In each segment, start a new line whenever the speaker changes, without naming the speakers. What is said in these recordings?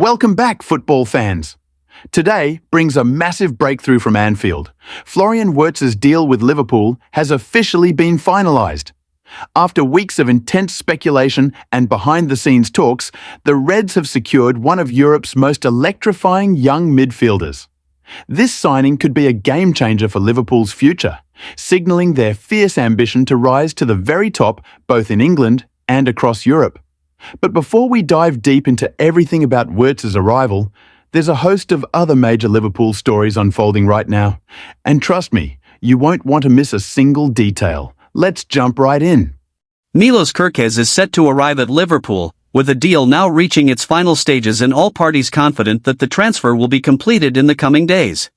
Welcome back, football fans. Today brings a massive breakthrough from Anfield. Florian Wirtz's deal with Liverpool has officially been finalised. After weeks of intense speculation and behind-the-scenes talks, the Reds have secured one of Europe's most electrifying young midfielders. This signing could be a game-changer for Liverpool's future, signalling their fierce ambition to rise to the very top both in England and across Europe. But before we dive deep into everything about Wirtz's arrival, there's a host of other major Liverpool stories unfolding right now. And trust me, you won't want to miss a single detail. Let's jump right in.
Milos Kerkez is set to arrive at Liverpool, with the deal now reaching its final stages and all parties confident that the transfer will be completed in the coming days.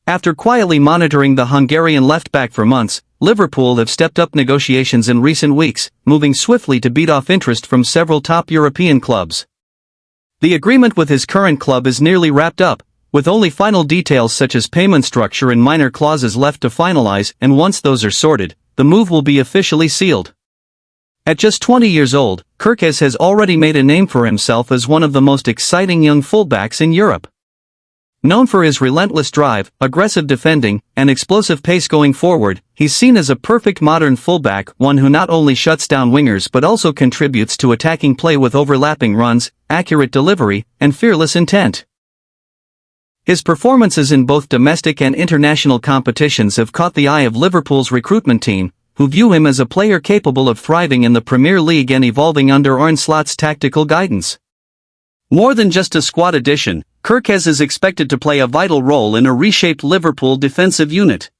After quietly monitoring the Hungarian left-back for months, Liverpool have stepped up negotiations in recent weeks, moving swiftly to beat off interest from several top European clubs. The agreement with his current club is nearly wrapped up, with only final details such as payment structure and minor clauses left to finalize, and once those are sorted, the move will be officially sealed. At just 20 years old, Kerkez has already made a name for himself as one of the most exciting young fullbacks in Europe. Known for his relentless drive, aggressive defending, and explosive pace going forward, he's seen as a perfect modern fullback, one who not only shuts down wingers but also contributes to attacking play with overlapping runs, accurate delivery, and fearless intent. His performances in both domestic and international competitions have caught the eye of Liverpool's recruitment team, who view him as a player capable of thriving in the Premier League and evolving under Arne Slot's tactical guidance. More than just a squad addition, Kerkez is expected to play a vital role in a reshaped Liverpool defensive unit.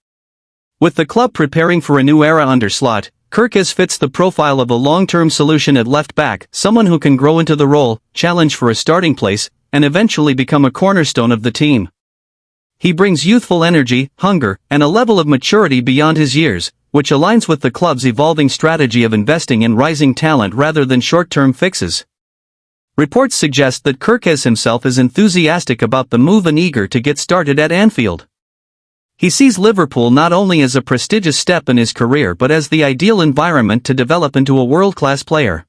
With the club preparing for a new era under Slot, Kerkez fits the profile of a long-term solution at left-back, someone who can grow into the role, challenge for a starting place, and eventually become a cornerstone of the team. He brings youthful energy, hunger, and a level of maturity beyond his years, which aligns with the club's evolving strategy of investing in rising talent rather than short-term fixes. Reports suggest that Kerkez himself is enthusiastic about the move and eager to get started at Anfield. He sees Liverpool not only as a prestigious step in his career but as the ideal environment to develop into a world-class player.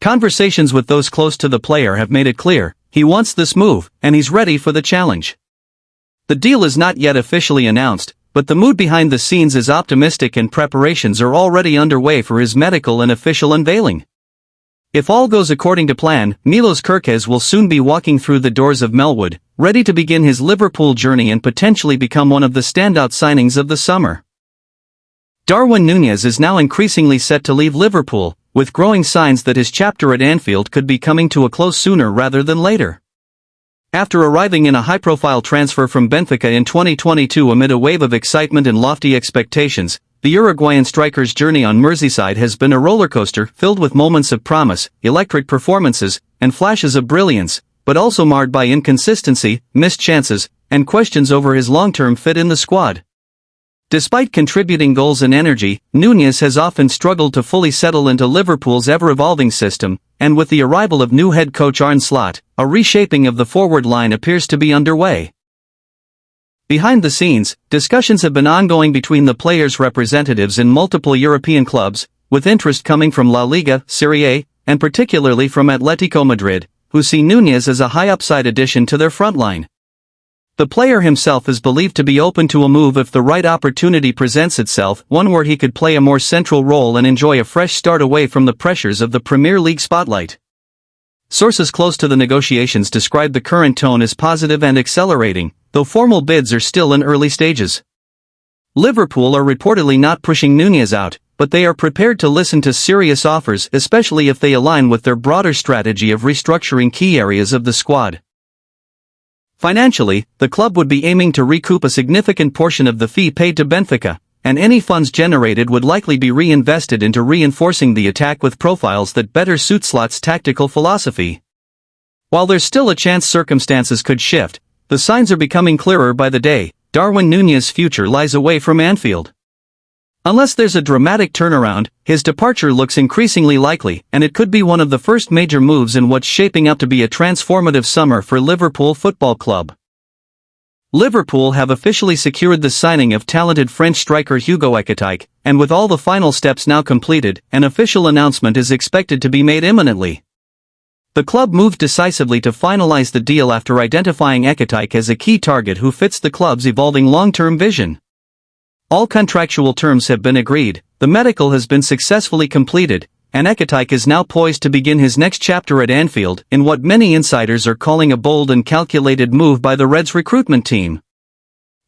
Conversations with those close to the player have made it clear, he wants this move, and he's ready for the challenge. The deal is not yet officially announced, but the mood behind the scenes is optimistic and preparations are already underway for his medical and official unveiling. If all goes according to plan, Milos Kerkez will soon be walking through the doors of Melwood, ready to begin his Liverpool journey and potentially become one of the standout signings of the summer. Darwin Núñez is now increasingly set to leave Liverpool, with growing signs that his chapter at Anfield could be coming to a close sooner rather than later. After arriving in a high-profile transfer from Benfica in 2022 amid a wave of excitement and lofty expectations, the Uruguayan striker's journey on Merseyside has been a rollercoaster filled with moments of promise, electric performances, and flashes of brilliance, but also marred by inconsistency, missed chances, and questions over his long-term fit in the squad. Despite contributing goals and energy, Núñez has often struggled to fully settle into Liverpool's ever-evolving system, and with the arrival of new head coach Arne Slot, a reshaping of the forward line appears to be underway. Behind the scenes, discussions have been ongoing between the players' representatives in multiple European clubs, with interest coming from La Liga, Serie A, and particularly from Atletico Madrid, who see Núñez as a high-upside addition to their front line. The player himself is believed to be open to a move if the right opportunity presents itself, one where he could play a more central role and enjoy a fresh start away from the pressures of the Premier League spotlight. Sources close to the negotiations describe the current tone as positive and accelerating, though formal bids are still in early stages. Liverpool are reportedly not pushing Núñez out, but they are prepared to listen to serious offers, especially if they align with their broader strategy of restructuring key areas of the squad. Financially, the club would be aiming to recoup a significant portion of the fee paid to Benfica, and any funds generated would likely be reinvested into reinforcing the attack with profiles that better suit Slot's tactical philosophy. While there's still a chance circumstances could shift, the signs are becoming clearer by the day. Darwin Núñez's future lies away from Anfield. Unless there's a dramatic turnaround, his departure looks increasingly likely, and it could be one of the first major moves in what's shaping up to be a transformative summer for Liverpool Football Club. Liverpool have officially secured the signing of talented French striker Hugo Ekitike, and with all the final steps now completed, an official announcement is expected to be made imminently. The club moved decisively to finalize the deal after identifying Ekatike as a key target who fits the club's evolving long-term vision. All contractual terms have been agreed, the medical has been successfully completed, and Ekatike is now poised to begin his next chapter at Anfield in what many insiders are calling a bold and calculated move by the Reds recruitment team.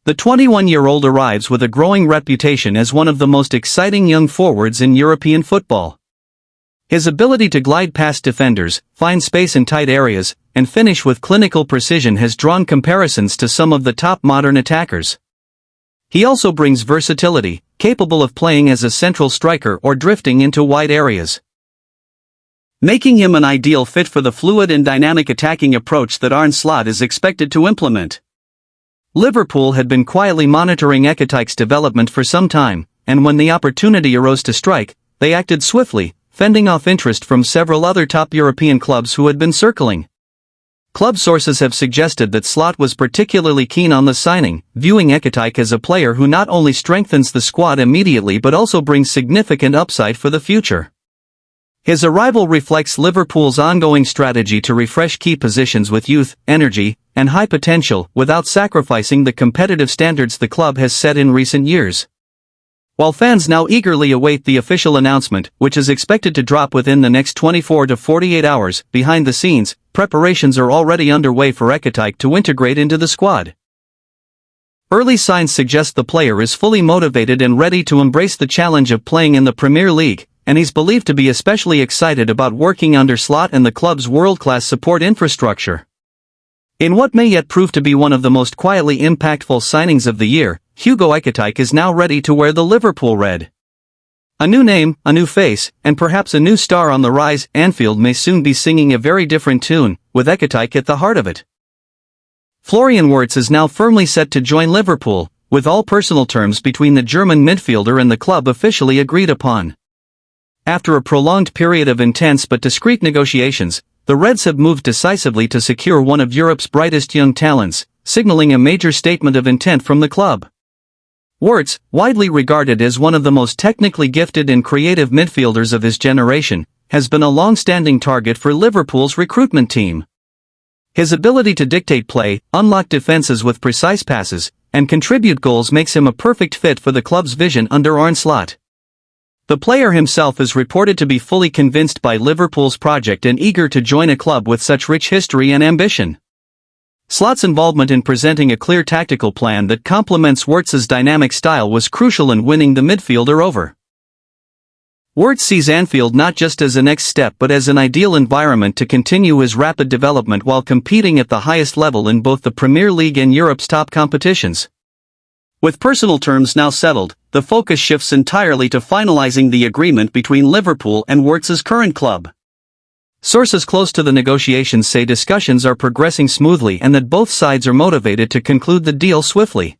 The 21-year-old arrives with a growing reputation as one of the most exciting young forwards in European football. His ability to glide past defenders, find space in tight areas, and finish with clinical precision has drawn comparisons to some of the top modern attackers. He also brings versatility, capable of playing as a central striker or drifting into wide areas, making him an ideal fit for the fluid and dynamic attacking approach that Arne Slot is expected to implement. Liverpool had been quietly monitoring Ekatike's development for some time, and when the opportunity arose to strike, they acted swiftly, fending off interest from several other top European clubs who had been circling. Club sources have suggested that Slot was particularly keen on the signing, viewing Ekatike as a player who not only strengthens the squad immediately but also brings significant upside for the future. His arrival reflects Liverpool's ongoing strategy to refresh key positions with youth, energy, and high potential without sacrificing the competitive standards the club has set in recent years. While fans now eagerly await the official announcement, which is expected to drop within the next 24 to 48 hours, behind the scenes, preparations are already underway for Ekatike to integrate into the squad. Early signs suggest the player is fully motivated and ready to embrace the challenge of playing in the Premier League, and he's believed to be especially excited about working under Slot and the club's world-class support infrastructure. In what may yet prove to be one of the most quietly impactful signings of the year, Hugo Ekatike is now ready to wear the Liverpool red. A new name, a new face, and perhaps a new star on the rise. Anfield may soon be singing a very different tune, with Ekatike at the heart of it. Florian Wirtz is now firmly set to join Liverpool, with all personal terms between the German midfielder and the club officially agreed upon. After a prolonged period of intense but discreet negotiations, the Reds have moved decisively to secure one of Europe's brightest young talents, signaling a major statement of intent from the club. Wirtz, widely regarded as one of the most technically gifted and creative midfielders of his generation, has been a long-standing target for Liverpool's recruitment team. His ability to dictate play, unlock defenses with precise passes, and contribute goals makes him a perfect fit for the club's vision under Arne Slot. The player himself is reported to be fully convinced by Liverpool's project and eager to join a club with such rich history and ambition. Slot's involvement in presenting a clear tactical plan that complements Wirtz's dynamic style was crucial in winning the midfielder over. Wirtz sees Anfield not just as a next step but as an ideal environment to continue his rapid development while competing at the highest level in both the Premier League and Europe's top competitions. With personal terms now settled, the focus shifts entirely to finalizing the agreement between Liverpool and Wirtz's current club. Sources close to the negotiations say discussions are progressing smoothly and that both sides are motivated to conclude the deal swiftly.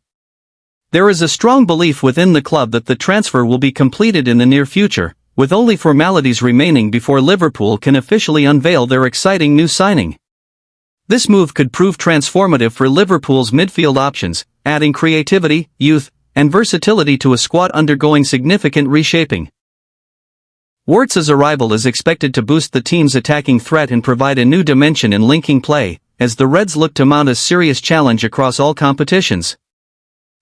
There is a strong belief within the club that the transfer will be completed in the near future, with only formalities remaining before Liverpool can officially unveil their exciting new signing. This move could prove transformative for Liverpool's midfield options, adding creativity, youth, and versatility to a squad undergoing significant reshaping. Wirtz's arrival is expected to boost the team's attacking threat and provide a new dimension in linking play, as the Reds look to mount a serious challenge across all competitions.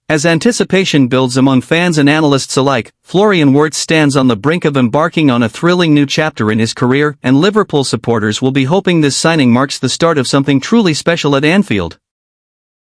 As anticipation builds among fans and analysts alike, Florian Wirtz stands on the brink of embarking on a thrilling new chapter in his career, and Liverpool supporters will be hoping this signing marks the start of something truly special at Anfield.